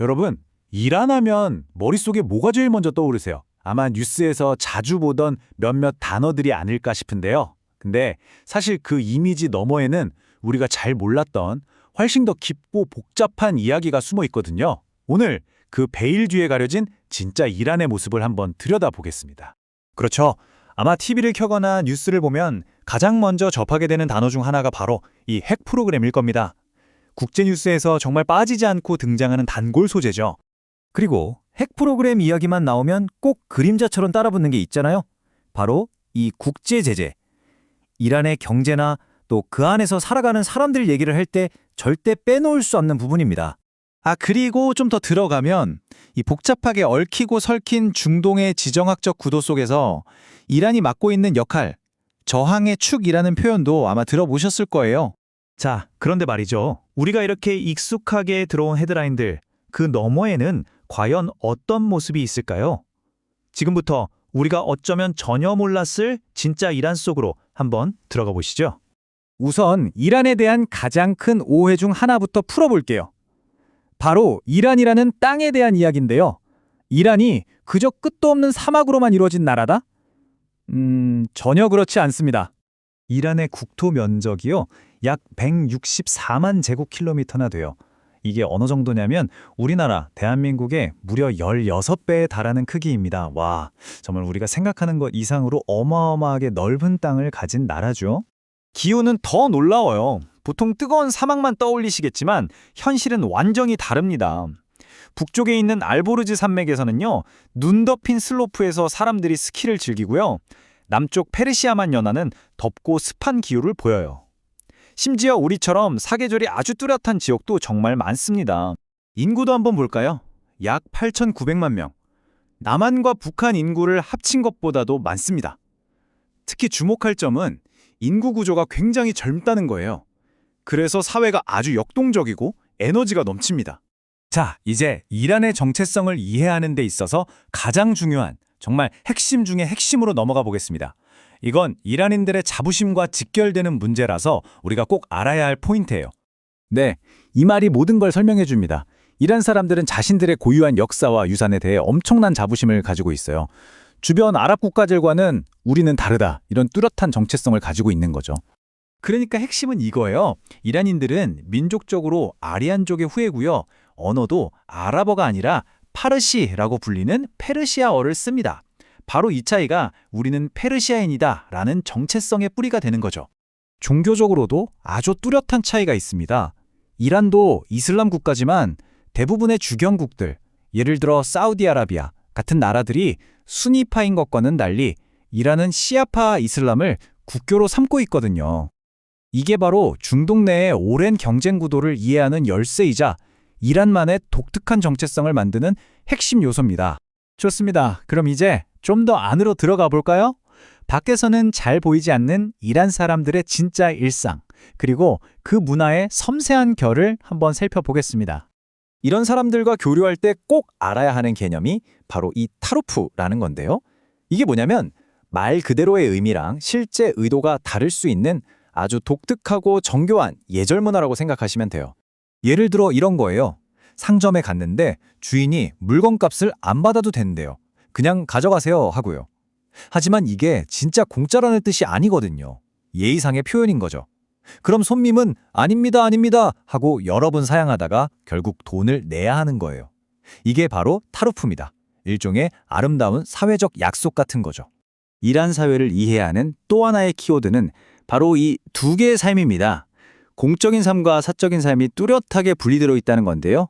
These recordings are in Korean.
여러분, 이란 하면 머릿속에 뭐가 제일 먼저 떠오르세요? 아마 뉴스에서 자주 보던 몇몇 단어들이 아닐까 싶은데요. 근데 사실 그 이미지 너머에는 우리가 잘 몰랐던 훨씬 더 깊고 복잡한 이야기가 숨어 있거든요. 오늘 그 베일 뒤에 가려진 진짜 이란의 모습을 한번 들여다보겠습니다. 그렇죠. 아마 TV를 켜거나 뉴스를 보면 가장 먼저 접하게 되는 단어 중 하나가 바로 이 핵 프로그램일 겁니다. 국제 뉴스에서 정말 빠지지 않고 등장하는 단골 소재죠. 그리고 핵 프로그램 이야기만 나오면 꼭 그림자처럼 따라붙는 게 있잖아요. 바로 이 국제 제재. 이란의 경제나 또 그 안에서 살아가는 사람들 얘기를 할 때 절대 빼놓을 수 없는 부분입니다. 그리고 좀 더 들어가면 이 복잡하게 얽히고 설킨 중동의 지정학적 구도 속에서 이란이 맡고 있는 역할, 저항의 축이라는 표현도 아마 들어보셨을 거예요. 자, 그런데 말이죠. 우리가 이렇게 익숙하게 들어온 헤드라인들, 그 너머에는 과연 어떤 모습이 있을까요? 지금부터 우리가 어쩌면 전혀 몰랐을 진짜 이란 속으로 한번 들어가 보시죠. 우선 이란에 대한 가장 큰 오해 중 하나부터 풀어볼게요. 바로 이란이라는 땅에 대한 이야기인데요. 이란이 그저 끝도 없는 사막으로만 이루어진 나라다? 전혀 그렇지 않습니다. 이란의 국토 면적이요, 약 164만 제곱킬로미터나 돼요. 이게 어느 정도냐면 우리나라, 대한민국의 무려 16배에 달하는 크기입니다. 와, 정말 우리가 생각하는 것 이상으로 어마어마하게 넓은 땅을 가진 나라죠. 기후는 더 놀라워요. 보통 뜨거운 사막만 떠올리시겠지만 현실은 완전히 다릅니다. 북쪽에 있는 알보르즈 산맥에서는요, 눈 덮인 슬로프에서 사람들이 스키를 즐기고요. 남쪽 페르시아만 연안은 덥고 습한 기후를 보여요. 심지어 우리처럼 사계절이 아주 뚜렷한 지역도 정말 많습니다. 인구도 한번 볼까요? 약 8,900만 명. 남한과 북한 인구를 합친 것보다도 많습니다. 특히 주목할 점은 인구 구조가 굉장히 젊다는 거예요. 그래서 사회가 아주 역동적이고 에너지가 넘칩니다. 자, 이제 이란의 정체성을 이해하는 데 있어서 가장 중요한, 정말 핵심 중의 핵심으로 넘어가 보겠습니다. 이건 이란인들의 자부심과 직결되는 문제라서 우리가 꼭 알아야 할 포인트예요. 네, 이 말이 모든 걸 설명해 줍니다. 이란 사람들은 자신들의 고유한 역사와 유산에 대해 엄청난 자부심을 가지고 있어요. 주변 아랍 국가들과는 우리는 다르다, 이런 뚜렷한 정체성을 가지고 있는 거죠. 그러니까 핵심은 이거예요. 이란인들은 민족적으로 아리안족의 후예고요. 언어도 아랍어가 아니라 파르시라고 불리는 페르시아어를 씁니다. 바로 이 차이가 우리는 페르시아인이다 라는 정체성의 뿌리가 되는 거죠. 종교적으로도 아주 뚜렷한 차이가 있습니다. 이란도 이슬람 국가지만 대부분의 주경국들, 예를 들어 사우디아라비아 같은 나라들이 수니파인 것과는 달리 이란은 시아파 이슬람을 국교로 삼고 있거든요. 이게 바로 중동 내의 오랜 경쟁 구도를 이해하는 열쇠이자 이란만의 독특한 정체성을 만드는 핵심 요소입니다. 좋습니다. 그럼 이제 좀 더 안으로 들어가 볼까요? 밖에서는 잘 보이지 않는 이란 사람들의 진짜 일상, 그리고 그 문화의 섬세한 결을 한번 살펴보겠습니다. 이런 사람들과 교류할 때 꼭 알아야 하는 개념이 바로 이 타로프라는 건데요. 이게 뭐냐면 말 그대로의 의미랑 실제 의도가 다를 수 있는 아주 독특하고 정교한 예절 문화라고 생각하시면 돼요. 예를 들어 이런 거예요. 상점에 갔는데 주인이 물건값을 안 받아도 된대요. 그냥 가져가세요 하고요. 하지만 이게 진짜 공짜라는 뜻이 아니거든요. 예의상의 표현인 거죠. 그럼 손님은 아닙니다, 아닙니다 하고 여러 번 사양하다가 결국 돈을 내야 하는 거예요. 이게 바로 타로프입니다. 일종의 아름다운 사회적 약속 같은 거죠. 이란 사회를 이해하는 또 하나의 키워드는 바로 이 두 개의 삶입니다. 공적인 삶과 사적인 삶이 뚜렷하게 분리되어 있다는 건데요.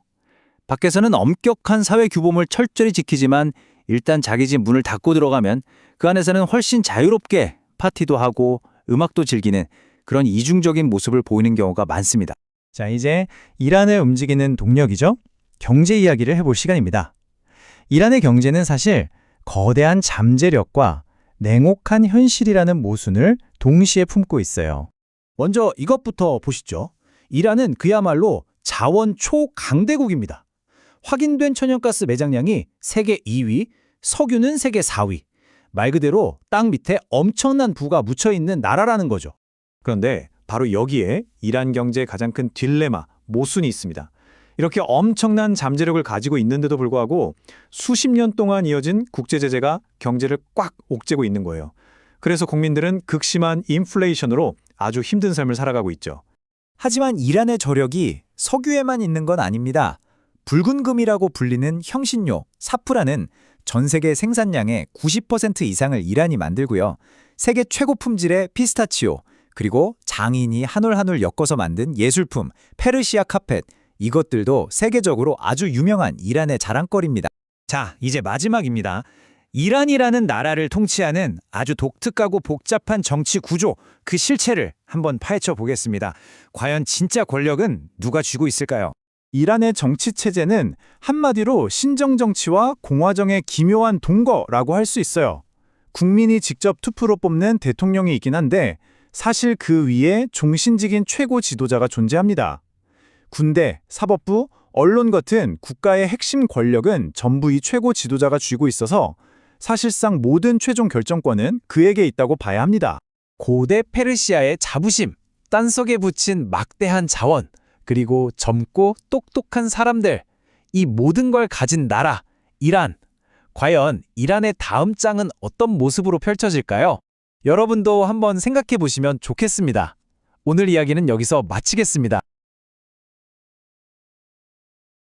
밖에서는 엄격한 사회 규범을 철저히 지키지만 일단 자기 집 문을 닫고 들어가면 그 안에서는 훨씬 자유롭게 파티도 하고 음악도 즐기는 그런 이중적인 모습을 보이는 경우가 많습니다. 자, 이제 이란을 움직이는 동력이죠. 경제 이야기를 해볼 시간입니다. 이란의 경제는 사실 거대한 잠재력과 냉혹한 현실이라는 모순을 동시에 품고 있어요. 먼저 이것부터 보시죠. 이란은 그야말로 자원 초강대국입니다. 확인된 천연가스 매장량이 세계 2위, 석유는 세계 4위. 말 그대로 땅 밑에 엄청난 부가 묻혀있는 나라라는 거죠. 그런데 바로 여기에 이란 경제의 가장 큰 딜레마, 모순이 있습니다. 이렇게 엄청난 잠재력을 가지고 있는데도 불구하고 수십 년 동안 이어진 국제 제재가 경제를 꽉 옥죄고 있는 거예요. 그래서 국민들은 극심한 인플레이션으로 아주 힘든 삶을 살아가고 있죠. 하지만 이란의 저력이 석유에만 있는 건 아닙니다. 붉은 금이라고 불리는 형신료, 사프란은 전 세계 생산량의 90% 이상을 이란이 만들고요. 세계 최고 품질의 피스타치오, 그리고 장인이 한 올 한 올 엮어서 만든 예술품, 페르시아 카펫, 이것들도 세계적으로 아주 유명한 이란의 자랑거리입니다. 자, 이제 마지막입니다. 이란이라는 나라를 통치하는 아주 독특하고 복잡한 정치 구조, 그 실체를 한번 파헤쳐 보겠습니다. 과연 진짜 권력은 누가 쥐고 있을까요? 이란의 정치 체제는 한마디로 신정정치와 공화정의 기묘한 동거라고 할 수 있어요. 국민이 직접 투표로 뽑는 대통령이 있긴 한데 사실 그 위에 종신직인 최고 지도자가 존재합니다. 군대, 사법부, 언론 같은 국가의 핵심 권력은 전부 이 최고 지도자가 쥐고 있어서 사실상 모든 최종 결정권은 그에게 있다고 봐야 합니다. 고대 페르시아의 자부심, 딴속에 붙인 막대한 자원, 그리고 젊고 똑똑한 사람들, 이 모든 걸 가진 나라, 이란. 과연 이란의 다음 장은 어떤 모습으로 펼쳐질까요? 여러분도 한번 생각해 보시면 좋겠습니다. 오늘 이야기는 여기서 마치겠습니다.